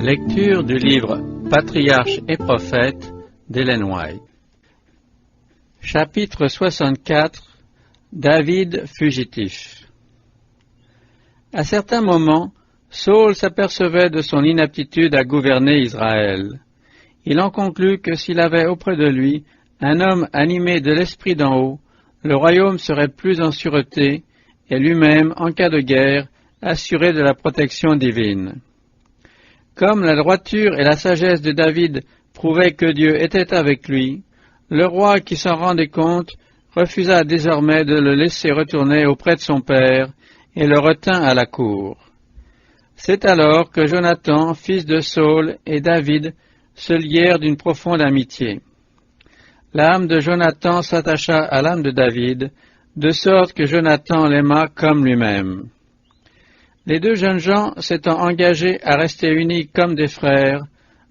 Lecture du livre Patriarches et prophètes d'Ellen White. Chapitre 64. David fugitif. À certains moments, Saül s'apercevait de son inaptitude à gouverner Israël. Il en conclut que s'il avait auprès de lui un homme animé de l'esprit d'en haut, le royaume serait plus en sûreté et lui-même, en cas de guerre, assuré de la protection divine. Comme la droiture et la sagesse de David prouvaient que Dieu était avec lui, le roi, qui s'en rendait compte, refusa désormais de le laisser retourner auprès de son père et le retint à la cour. C'est alors que Jonathan, fils de Saül, et David se lièrent d'une profonde amitié. L'âme de Jonathan s'attacha à l'âme de David, de sorte que Jonathan l'aima comme lui-même. Les deux jeunes gens s'étant engagés à rester unis comme des frères,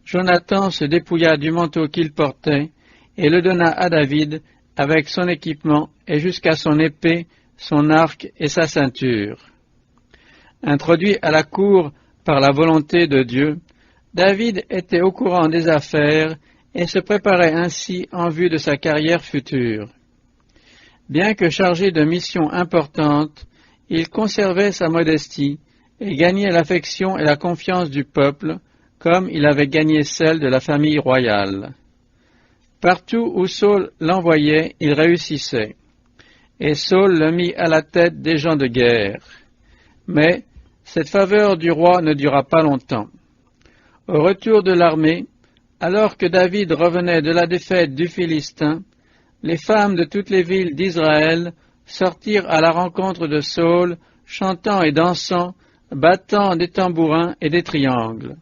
Jonathan se dépouilla du manteau qu'il portait et le donna à David avec son équipement et jusqu'à son épée, son arc et sa ceinture. Introduit à la cour par la volonté de Dieu, David était au courant des affaires et se préparait ainsi en vue de sa carrière future. Bien que chargé de missions importantes, il conservait sa modestie et gagnait l'affection et la confiance du peuple, comme il avait gagné celle de la famille royale. Partout où Saül l'envoyait, il réussissait, et Saül le mit à la tête des gens de guerre. Mais cette faveur du roi ne dura pas longtemps. Au retour de l'armée, alors que David revenait de la défaite du Philistin, les femmes de toutes les villes d'Israël sortirent à la rencontre de Saül, chantant et dansant, battant des tambourins et des triangles.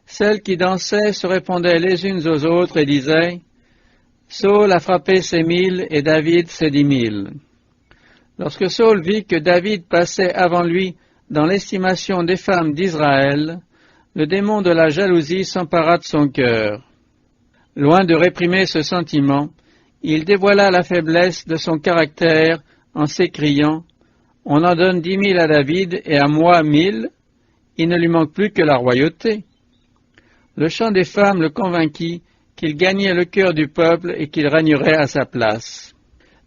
Celles qui dansaient se répondaient les unes aux autres et disaient « Saül a frappé ses 1000 et David ses 10 000. » Lorsque Saül vit que David passait avant lui dans l'estimation des femmes d'Israël, le démon de la jalousie s'empara de son cœur. Loin de réprimer ce sentiment, il dévoila la faiblesse de son caractère en s'écriant « On en donne 10 000 à David et à moi 1000, il ne lui manque plus que la royauté. » Le chant des femmes le convainquit qu'il gagnait le cœur du peuple et qu'il régnerait à sa place.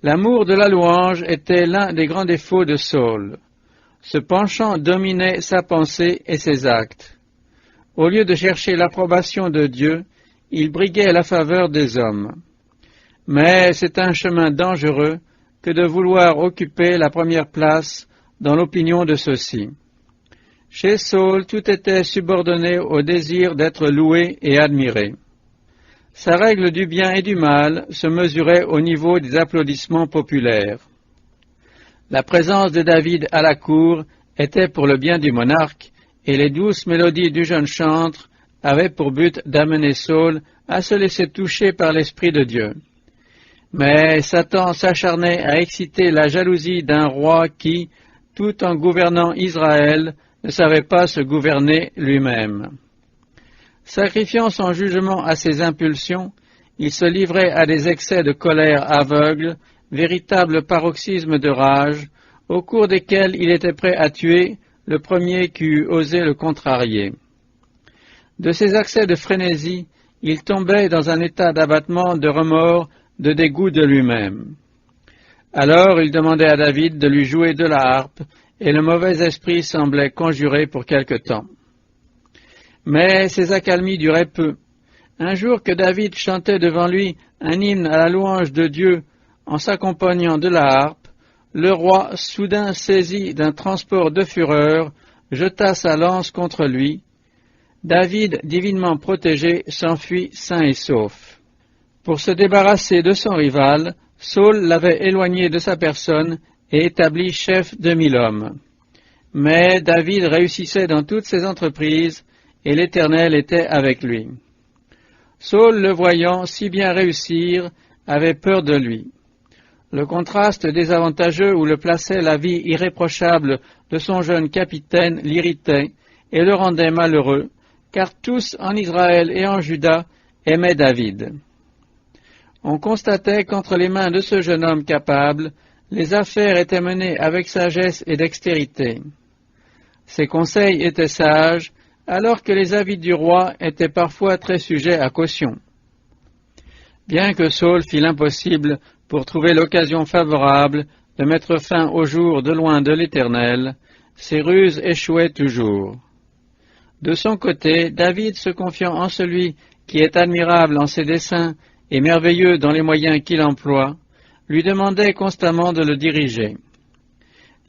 L'amour de la louange était l'un des grands défauts de Saül. Ce penchant dominait sa pensée et ses actes. Au lieu de chercher l'approbation de Dieu, il briguait la faveur des hommes. Mais c'est un chemin dangereux que de vouloir occuper la première place dans l'opinion de ceux-ci. Chez Saül, tout était subordonné au désir d'être loué et admiré. Sa règle du bien et du mal se mesurait au niveau des applaudissements populaires. La présence de David à la cour était pour le bien du monarque, et les douces mélodies du jeune chantre avaient pour but d'amener Saül à se laisser toucher par l'Esprit de Dieu. Mais Satan s'acharnait à exciter la jalousie d'un roi qui, tout en gouvernant Israël, ne savait pas se gouverner lui-même. Sacrifiant son jugement à ses impulsions, il se livrait à des excès de colère aveugle, véritable paroxysme de rage, au cours desquels il était prêt à tuer le premier qui eût osé le contrarier. De ces accès de frénésie, il tombait dans un état d'abattement, de remords, de dégoût de lui-même. Alors il demandait à David de lui jouer de la harpe, et le mauvais esprit semblait conjuré pour quelque temps. Mais ces accalmies duraient peu. Un jour que David chantait devant lui un hymne à la louange de Dieu en s'accompagnant de la harpe, le roi, soudain saisi d'un transport de fureur, jeta sa lance contre lui. David, divinement protégé, s'enfuit sain et sauf. Pour se débarrasser de son rival, Saül l'avait éloigné de sa personne et établi chef de 1000 hommes. Mais David réussissait dans toutes ses entreprises, et l'Éternel était avec lui. Saül, le voyant si bien réussir, avait peur de lui. Le contraste désavantageux où le plaçait la vie irréprochable de son jeune capitaine l'irritait et le rendait malheureux, car tous en Israël et en Juda aimaient David. On constatait qu'entre les mains de ce jeune homme capable, les affaires étaient menées avec sagesse et dextérité. Ses conseils étaient sages, alors que les avis du roi étaient parfois très sujets à caution. Bien que Saül fit l'impossible pour trouver l'occasion favorable de mettre fin au jour de loin de l'Éternel, ses ruses échouaient toujours. De son côté, David, se confiant en celui qui est admirable en ses desseins et merveilleux dans les moyens qu'il emploie, lui demandait constamment de le diriger.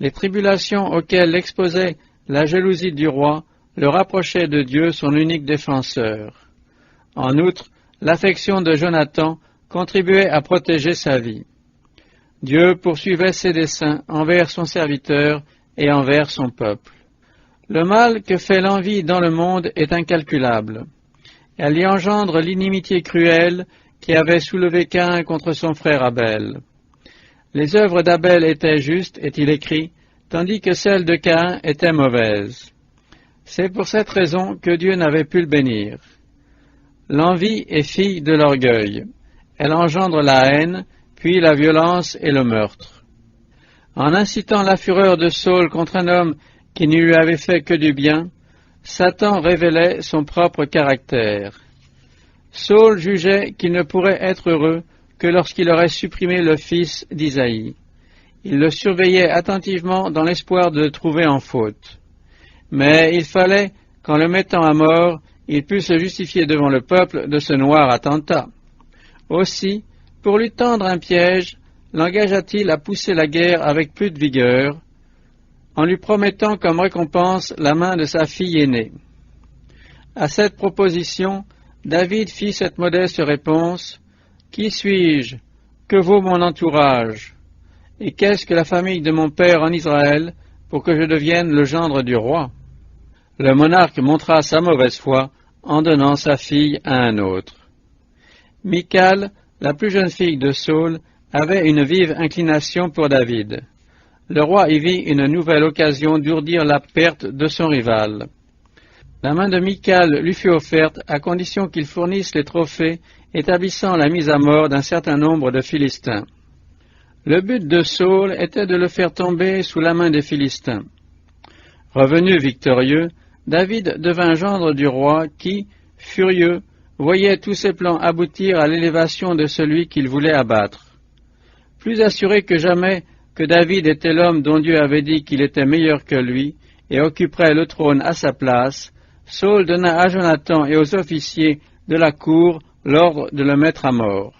Les tribulations auxquelles l'exposait la jalousie du roi le rapprochaient de Dieu, son unique défenseur. En outre, l'affection de Jonathan contribuait à protéger sa vie. Dieu poursuivait ses desseins envers son serviteur et envers son peuple. Le mal que fait l'envie dans le monde est incalculable. Elle y engendre l'inimitié cruelle qui avait soulevé Caïn contre son frère Abel. Les œuvres d'Abel étaient justes, est-il écrit, tandis que celles de Caïn étaient mauvaises. C'est pour cette raison que Dieu n'avait pu le bénir. L'envie est fille de l'orgueil. Elle engendre la haine, puis la violence et le meurtre. En incitant la fureur de Saül contre un homme qui ne lui avait fait que du bien, Satan révélait son propre caractère. Saül jugeait qu'il ne pourrait être heureux que lorsqu'il aurait supprimé le fils d'Isaïe. Il le surveillait attentivement dans l'espoir de le trouver en faute. Mais il fallait qu'en le mettant à mort, il pût se justifier devant le peuple de ce noir attentat. Aussi, pour lui tendre un piège, l'engagea-t-il à pousser la guerre avec plus de vigueur, en lui promettant comme récompense la main de sa fille aînée. À cette proposition, David fit cette modeste réponse: « Qui suis-je? Que vaut mon entourage? Et qu'est-ce que la famille de mon père en Israël pour que je devienne le gendre du roi ?» Le monarque montra sa mauvaise foi en donnant sa fille à un autre. Michal, la plus jeune fille de Saül, avait une vive inclination pour David. Le roi y vit une nouvelle occasion d'ourdir la perte de son rival. La main de Michal lui fut offerte à condition qu'il fournisse les trophées établissant la mise à mort d'un certain nombre de Philistins. Le but de Saül était de le faire tomber sous la main des Philistins. Revenu victorieux, David devint gendre du roi qui, furieux, voyait tous ses plans aboutir à l'élévation de celui qu'il voulait abattre. Plus assuré que jamais que David était l'homme dont Dieu avait dit qu'il était meilleur que lui et occuperait le trône à sa place, Saül donna à Jonathan et aux officiers de la cour l'ordre de le mettre à mort.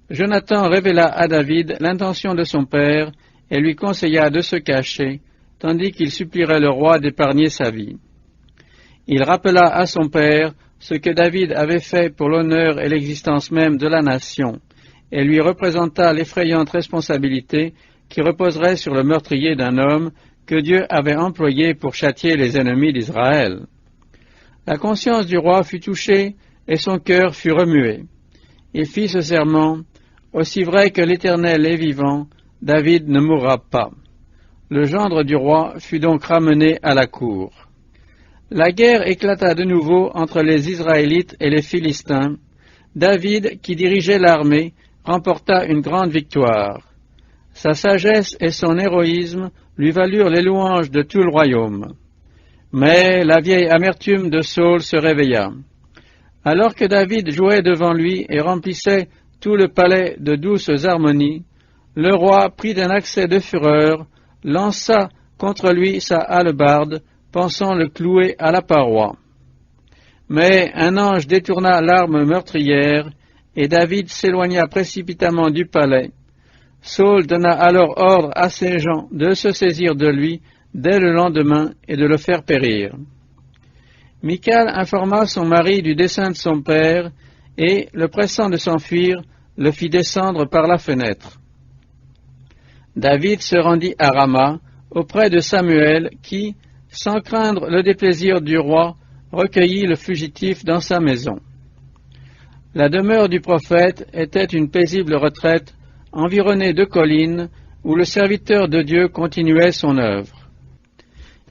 Jonathan révéla à David l'intention de son père et lui conseilla de se cacher, tandis qu'il supplierait le roi d'épargner sa vie. Il rappela à son père ce que David avait fait pour l'honneur et l'existence même de la nation, et lui représenta l'effrayante responsabilité qui reposerait sur le meurtrier d'un homme que Dieu avait employé pour châtier les ennemis d'Israël. La conscience du roi fut touchée et son cœur fut remué. Il fit ce serment: « Aussi vrai que l'Éternel est vivant, David ne mourra pas. » Le gendre du roi fut donc ramené à la cour. La guerre éclata de nouveau entre les Israélites et les Philistins. David, qui dirigeait l'armée, remporta une grande victoire. Sa sagesse et son héroïsme lui valurent les louanges de tout le royaume. Mais la vieille amertume de Saül se réveilla. Alors que David jouait devant lui et remplissait tout le palais de douces harmonies, le roi, pris d'un accès de fureur, lança contre lui sa hallebarde, pensant le clouer à la paroi. Mais un ange détourna l'arme meurtrière, et David s'éloigna précipitamment du palais. Saül donna alors ordre à ses gens de se saisir de lui dès le lendemain et de le faire périr. Michal informa son mari du dessein de son père, et, le pressant de s'enfuir, le fit descendre par la fenêtre. David se rendit à Rama, auprès de Samuel, qui, sans craindre le déplaisir du roi, recueillit le fugitif dans sa maison. La demeure du prophète était une paisible retraite, environnée de collines, où le serviteur de Dieu continuait son œuvre.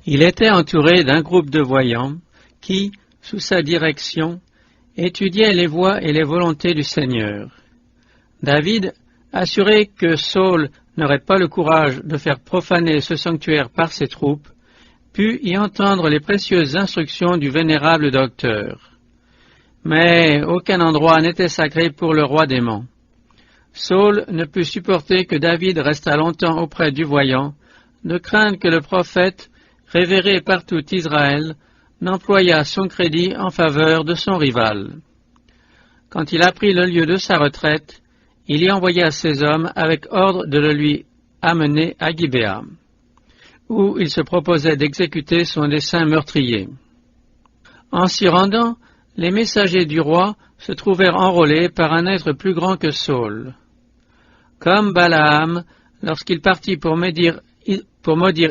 Il était entouré d'un groupe de voyants qui, sous sa direction, étudiaient les voies et les volontés du Seigneur. David, assuré que Saül n'aurait pas le courage de faire profaner ce sanctuaire par ses troupes, put y entendre les précieuses instructions du vénérable docteur. Mais aucun endroit n'était sacré pour le roi démon. Saul ne put supporter que David restât longtemps auprès du voyant, de crainte que le prophète, révéré par tout Israël, n'employât son crédit en faveur de son rival. Quand il apprit le lieu de sa retraite, il y envoya ses hommes avec ordre de le lui amener à Gibéa, où il se proposait d'exécuter son dessein meurtrier. En s'y rendant, les messagers du roi se trouvèrent enrôlés par un être plus grand que Saul. Comme Balaam, lorsqu'il partit pour maudire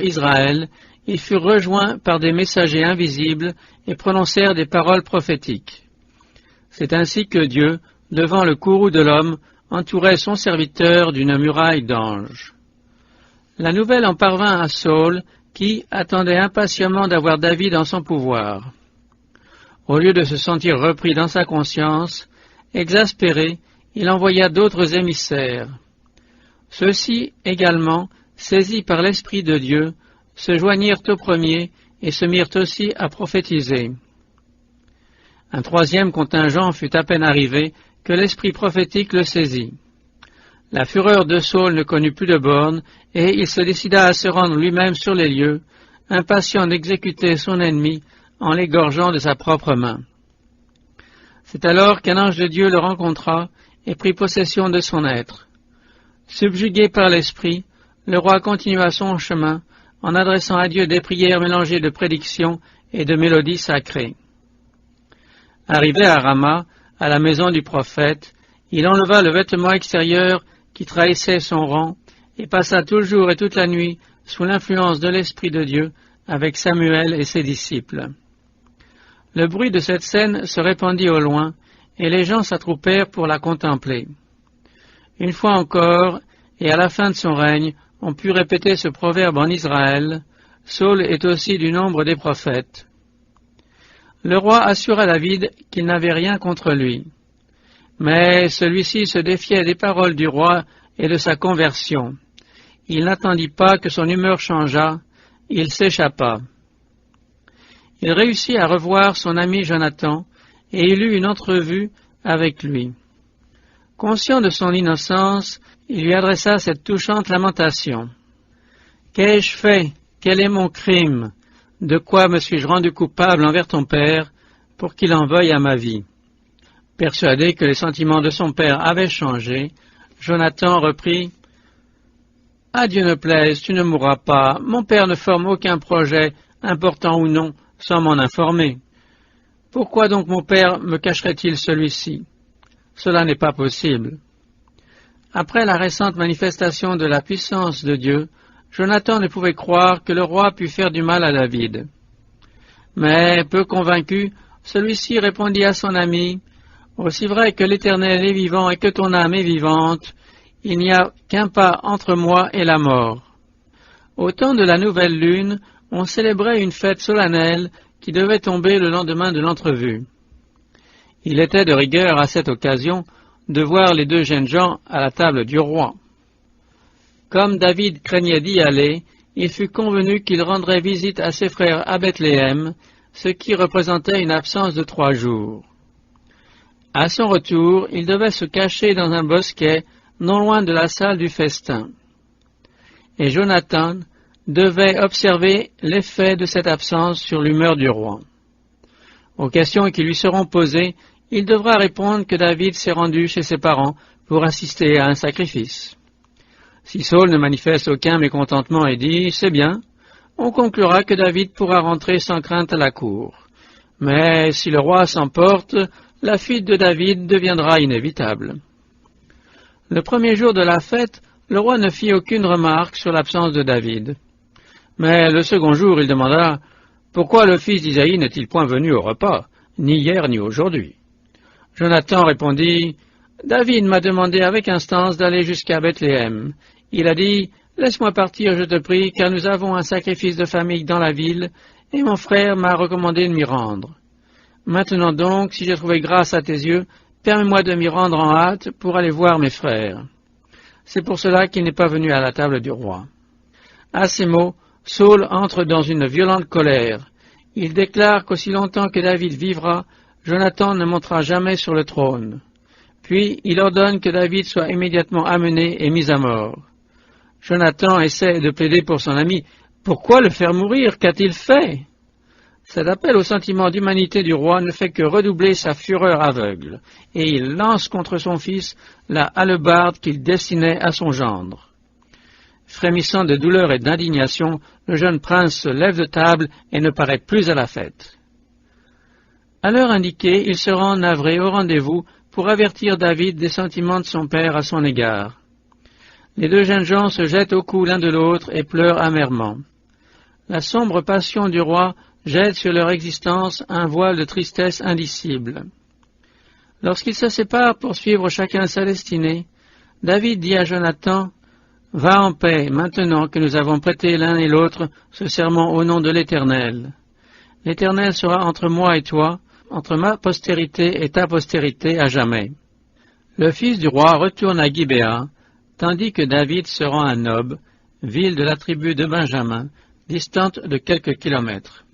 Israël, ils furent rejoints par des messagers invisibles et prononcèrent des paroles prophétiques. C'est ainsi que Dieu, devant le courroux de l'homme, entourait son serviteur d'une muraille d'anges. La nouvelle en parvint à Saul, qui attendait impatiemment d'avoir David en son pouvoir. Au lieu de se sentir repris dans sa conscience, exaspéré, il envoya d'autres émissaires. Ceux-ci également, saisis par l'Esprit de Dieu, se joignirent au premier et se mirent aussi à prophétiser. Un troisième contingent fut à peine arrivé que l'esprit prophétique le saisit. La fureur de Saul ne connut plus de bornes et il se décida à se rendre lui-même sur les lieux, impatient d'exécuter son ennemi en l'égorgeant de sa propre main. C'est alors qu'un ange de Dieu le rencontra et prit possession de son être. Subjugué par l'esprit, le roi continua son chemin en adressant à Dieu des prières mélangées de prédictions et de mélodies sacrées. Arrivé à Rama, à la maison du prophète, il enleva le vêtement extérieur qui trahissait son rang et passa tout le jour et toute la nuit sous l'influence de l'Esprit de Dieu avec Samuel et ses disciples. Le bruit de cette scène se répandit au loin et les gens s'attroupèrent pour la contempler. Une fois encore, et à la fin de son règne, on put répéter ce proverbe en Israël, « Saul est aussi du nombre des prophètes ». Le roi assura David qu'il n'avait rien contre lui. Mais celui-ci se défiait des paroles du roi et de sa conversion. Il n'attendit pas que son humeur changeât, il s'échappa. Il réussit à revoir son ami Jonathan, et il eut une entrevue avec lui. Conscient de son innocence, il lui adressa cette touchante lamentation. « Qu'ai-je fait? Quel est mon crime? De quoi me suis-je rendu coupable envers ton père pour qu'il en veuille à ma vie ?» Persuadé que les sentiments de son père avaient changé, Jonathan reprit « À Dieu ne plaise, tu ne mourras pas. Mon père ne forme aucun projet, important ou non, sans m'en informer. Pourquoi donc mon père me cacherait-il celui-ci? Cela n'est pas possible. » Après la récente manifestation de la puissance de Dieu, Jonathan ne pouvait croire que le roi pût faire du mal à David. Mais, peu convaincu, celui-ci répondit à son ami, « Aussi vrai que l'Éternel est vivant et que ton âme est vivante, il n'y a qu'un pas entre moi et la mort. » Au temps de la nouvelle lune, on célébrait une fête solennelle qui devait tomber le lendemain de l'entrevue. Il était de rigueur à cette occasion de voir les deux jeunes gens à la table du roi. Comme David craignait d'y aller, il fut convenu qu'il rendrait visite à ses frères à Bethléem, ce qui représentait une absence de 3 jours. À son retour, il devait se cacher dans un bosquet non loin de la salle du festin. Et Jonathan devait observer l'effet de cette absence sur l'humeur du roi. Aux questions qui lui seront posées, il devra répondre que David s'est rendu chez ses parents pour assister à un sacrifice. Si Saul ne manifeste aucun mécontentement et dit « C'est bien », on conclura que David pourra rentrer sans crainte à la cour. Mais si le roi s'emporte, la fuite de David deviendra inévitable. Le premier jour de la fête, le roi ne fit aucune remarque sur l'absence de David. Mais le second jour, il demanda « Pourquoi le fils d'Isaïe n'est-il point venu au repas, ni hier ni aujourd'hui ?» Jonathan répondit « David m'a demandé avec instance d'aller jusqu'à Bethléem. Il a dit « Laisse-moi partir, je te prie, car nous avons un sacrifice de famille dans la ville, et mon frère m'a recommandé de m'y rendre. Maintenant donc, si j'ai trouvé grâce à tes yeux, permets-moi de m'y rendre en hâte pour aller voir mes frères. » C'est pour cela qu'il n'est pas venu à la table du roi. À ces mots, Saül entre dans une violente colère. Il déclare qu'aussi longtemps que David vivra, Jonathan ne montera jamais sur le trône. Puis il ordonne que David soit immédiatement amené et mis à mort. Jonathan essaie de plaider pour son ami. Pourquoi le faire mourir? Qu'a-t-il fait? Cet appel au sentiment d'humanité du roi ne fait que redoubler sa fureur aveugle, et il lance contre son fils la hallebarde qu'il destinait à son gendre. Frémissant de douleur et d'indignation, le jeune prince se lève de table et ne paraît plus à la fête. À l'heure indiquée, il se rend navré au rendez-vous pour avertir David des sentiments de son père à son égard. Les deux jeunes gens se jettent au cou l'un de l'autre et pleurent amèrement. La sombre passion du roi jette sur leur existence un voile de tristesse indicible. Lorsqu'ils se séparent pour suivre chacun sa destinée, David dit à Jonathan, « Va en paix, maintenant que nous avons prêté l'un et l'autre ce serment au nom de l'Éternel. L'Éternel sera entre moi et toi, entre ma postérité et ta postérité à jamais. » Le fils du roi retourne à Gibéa, tandis que David se rend à Nob, ville de la tribu de Benjamin, distante de quelques kilomètres.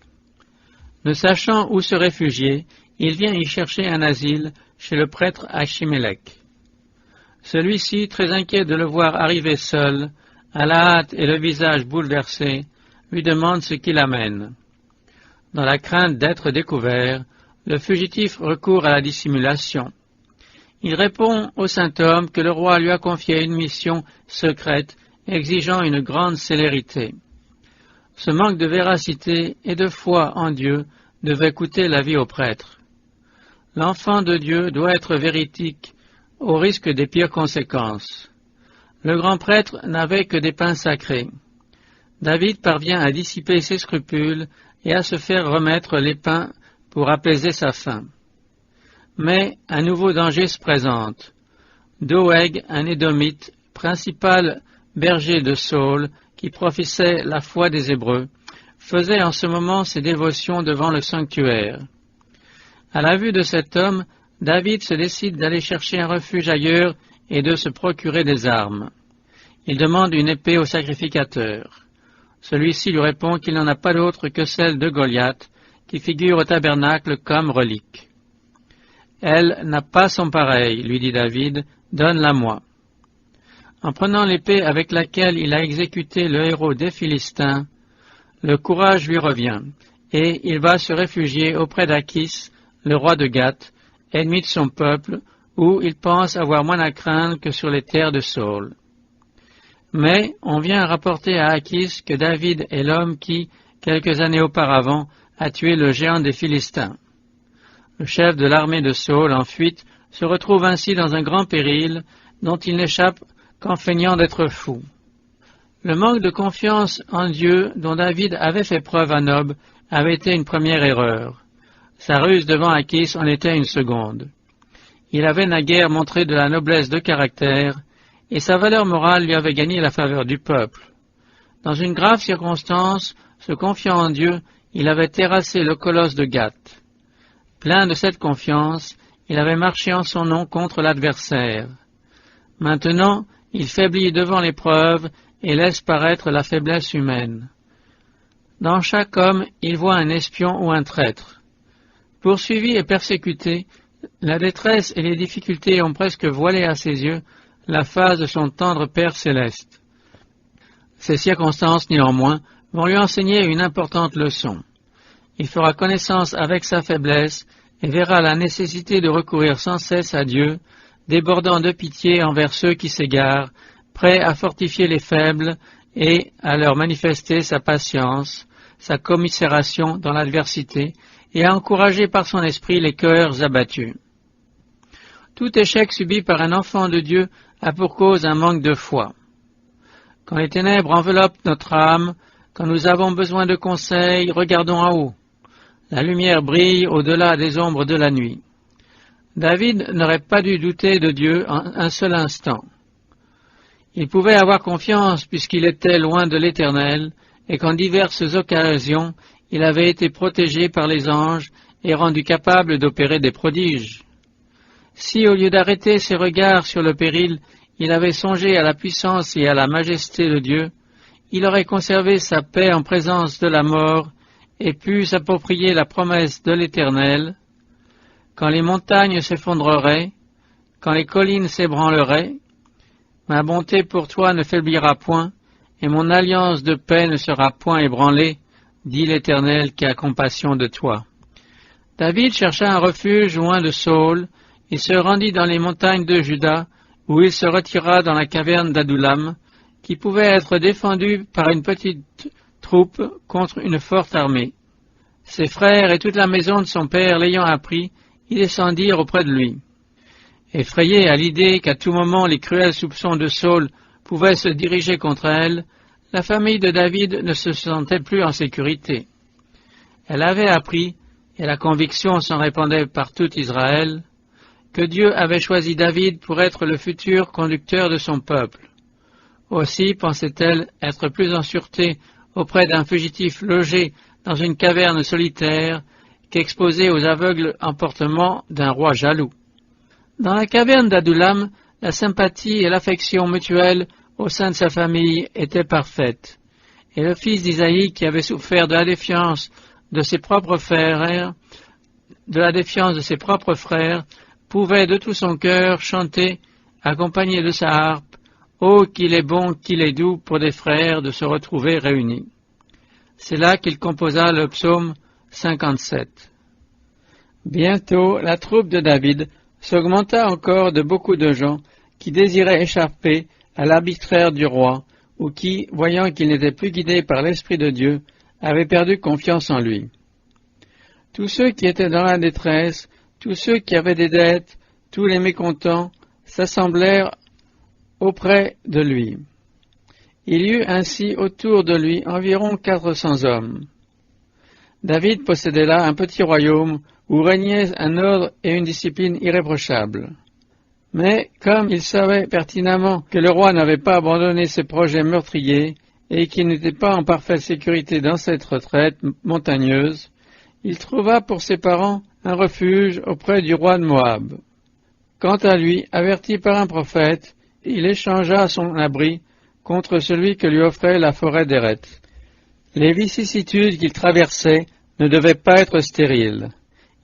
Ne sachant où se réfugier, il vient y chercher un asile chez le prêtre Achimélec. Celui-ci, très inquiet de le voir arriver seul, à la hâte et le visage bouleversé, lui demande ce qui l'amène. Dans la crainte d'être découvert, le fugitif recourt à la dissimulation. Il répond au saint homme que le roi lui a confié une mission secrète exigeant une grande célérité. Ce manque de véracité et de foi en Dieu devait coûter la vie au prêtre. L'enfant de Dieu doit être véridique au risque des pires conséquences. Le grand prêtre n'avait que des pains sacrés. David parvient à dissiper ses scrupules et à se faire remettre les pains pour apaiser sa faim. Mais un nouveau danger se présente. Doeg, un Édomite, principal berger de Saül, qui professait la foi des Hébreux, faisait en ce moment ses dévotions devant le sanctuaire. À la vue de cet homme, David se décide d'aller chercher un refuge ailleurs et de se procurer des armes. Il demande une épée au sacrificateur. Celui-ci lui répond qu'il n'en a pas d'autre que celle de Goliath, qui figure au tabernacle comme relique. « Elle n'a pas son pareil, lui dit David, donne-la-moi. » En prenant l'épée avec laquelle il a exécuté le héros des Philistins, le courage lui revient, et il va se réfugier auprès d'Achis, le roi de Gath, ennemi de son peuple, où il pense avoir moins à craindre que sur les terres de Saül. Mais on vient rapporter à Achis que David est l'homme qui, quelques années auparavant, a tué le géant des Philistins. Le chef de l'armée de Saül, en fuite, se retrouve ainsi dans un grand péril dont il n'échappe qu'en feignant d'être fou. Le manque de confiance en Dieu dont David avait fait preuve à Nob avait été une première erreur. Sa ruse devant Achis en était une seconde. Il avait naguère montré de la noblesse de caractère, et sa valeur morale lui avait gagné la faveur du peuple. Dans une grave circonstance, se confiant en Dieu, il avait terrassé le colosse de Gath. Plein de cette confiance, il avait marché en son nom contre l'adversaire. Maintenant, il faiblit devant l'épreuve et laisse paraître la faiblesse humaine. Dans chaque homme, il voit un espion ou un traître. Poursuivi et persécuté, la détresse et les difficultés ont presque voilé à ses yeux la face de son tendre Père céleste. Ces circonstances, néanmoins, vont lui enseigner une importante leçon. Il fera connaissance avec sa faiblesse et verra la nécessité de recourir sans cesse à Dieu, débordant de pitié envers ceux qui s'égarent, prêt à fortifier les faibles et à leur manifester sa patience, sa commisération dans l'adversité et à encourager par son esprit les cœurs abattus. Tout échec subi par un enfant de Dieu a pour cause un manque de foi. Quand les ténèbres enveloppent notre âme, quand nous avons besoin de conseils, regardons en haut. La lumière brille au-delà des ombres de la nuit. David n'aurait pas dû douter de Dieu un seul instant. Il pouvait avoir confiance puisqu'il était loin de l'Éternel et qu'en diverses occasions il avait été protégé par les anges et rendu capable d'opérer des prodiges. Si, au lieu d'arrêter ses regards sur le péril, il avait songé à la puissance et à la majesté de Dieu, il aurait conservé sa paix en présence de la mort et pu s'approprier la promesse de l'Éternel. Quand les montagnes s'effondreraient, quand les collines s'ébranleraient, ma bonté pour toi ne faiblira point, et mon alliance de paix ne sera point ébranlée, dit l'Éternel qui a compassion de toi. David chercha un refuge loin de Saül, il se rendit dans les montagnes de Juda, où il se retira dans la caverne d'Adullam, qui pouvait être défendue par une petite troupe contre une forte armée. Ses frères et toute la maison de son père l'ayant appris, ils descendirent auprès de lui. Effrayée à l'idée qu'à tout moment les cruels soupçons de Saül pouvaient se diriger contre elle, la famille de David ne se sentait plus en sécurité. Elle avait appris, et la conviction s'en répandait par tout Israël, que Dieu avait choisi David pour être le futur conducteur de son peuple. Aussi pensait-elle être plus en sûreté auprès d'un fugitif logé dans une caverne solitaire qu'exposé aux aveugles emportements d'un roi jaloux. Dans la caverne d'Adullam, la sympathie et l'affection mutuelle au sein de sa famille étaient parfaites, et le fils d'Isaïe, qui avait souffert de la défiance de ses propres frères, pouvait de tout son cœur chanter, accompagné de sa harpe, « Oh, qu'il est bon, qu'il est doux pour des frères de se retrouver réunis !» C'est là qu'il composa le psaume 57. Bientôt, la troupe de David s'augmenta encore de beaucoup de gens qui désiraient échapper à l'arbitraire du roi, ou qui, voyant qu'il n'était plus guidé par l'Esprit de Dieu, avaient perdu confiance en lui. Tous ceux qui étaient dans la détresse, tous ceux qui avaient des dettes, tous les mécontents, s'assemblèrent auprès de lui. Il y eut ainsi autour de lui environ 400 hommes. David possédait là un petit royaume où régnait un ordre et une discipline irréprochables. Mais comme il savait pertinemment que le roi n'avait pas abandonné ses projets meurtriers et qu'il n'était pas en parfaite sécurité dans cette retraite montagneuse, il trouva pour ses parents un refuge auprès du roi de Moab. Quant à lui, averti par un prophète, il échangea son abri contre celui que lui offrait la forêt d'Héret. Les vicissitudes qu'il traversait ne devaient pas être stériles.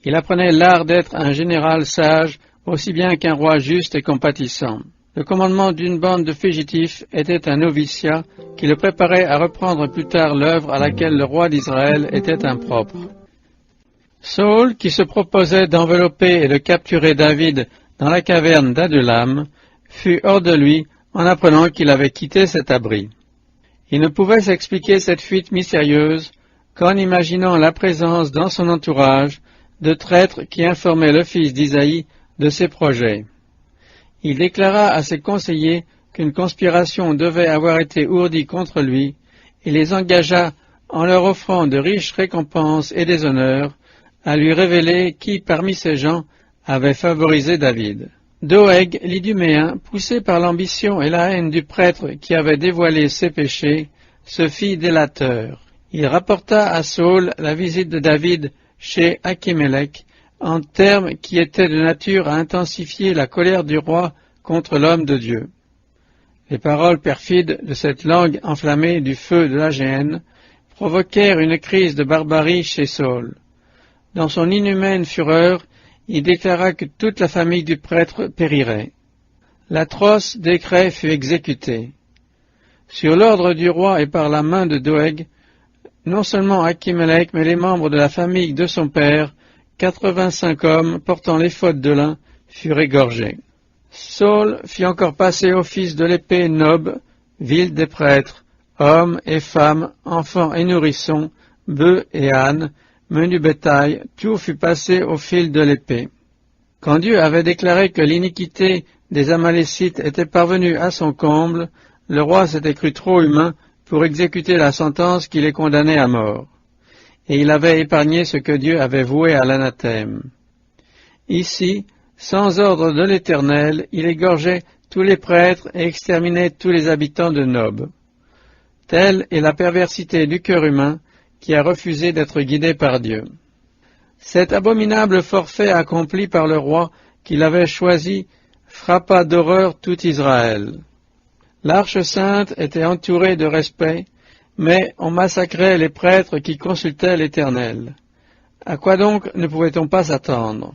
Il apprenait l'art d'être un général sage, aussi bien qu'un roi juste et compatissant. Le commandement d'une bande de fugitifs était un noviciat qui le préparait à reprendre plus tard l'œuvre à laquelle le roi d'Israël était impropre. Saül, qui se proposait d'envelopper et de capturer David dans la caverne d'Adullam, fut hors de lui en apprenant qu'il avait quitté cet abri. Il ne pouvait s'expliquer cette fuite mystérieuse qu'en imaginant la présence dans son entourage de traîtres qui informaient le fils d'Isaïe de ses projets. Il déclara à ses conseillers qu'une conspiration devait avoir été ourdie contre lui et les engagea, en leur offrant de riches récompenses et des honneurs, à lui révéler qui parmi ces gens avait favorisé David. Doeg, l'Iduméen, poussé par l'ambition et la haine du prêtre qui avait dévoilé ses péchés, se fit délateur. Il rapporta à Saül la visite de David chez Achimélec, en termes qui étaient de nature à intensifier la colère du roi contre l'homme de Dieu. Les paroles perfides de cette langue enflammée du feu de la géhenne provoquèrent une crise de barbarie chez Saül. Dans son inhumaine fureur, il déclara que toute la famille du prêtre périrait. L'atroce décret fut exécuté. Sur l'ordre du roi et par la main de Doeg, non seulement Achimélec, mais les membres de la famille de son père, 85 hommes portant l'éphod de lin, furent égorgés. Saül fit encore passer au fils de l'épée Nob, ville des prêtres, hommes et femmes, enfants et nourrissons, bœufs et ânes, menu bétail, tout fut passé au fil de l'épée. Quand Dieu avait déclaré que l'iniquité des Amalécites était parvenue à son comble, le roi s'était cru trop humain pour exécuter la sentence qui les condamnait à mort. Et il avait épargné ce que Dieu avait voué à l'anathème. Ici, sans ordre de l'Éternel, il égorgeait tous les prêtres et exterminait tous les habitants de Nob. Telle est la perversité du cœur humain qui a refusé d'être guidé par Dieu. Cet abominable forfait accompli par le roi qu'il avait choisi frappa d'horreur tout Israël. L'Arche sainte était entourée de respect, mais on massacrait les prêtres qui consultaient l'Éternel. À quoi donc ne pouvait-on pas s'attendre?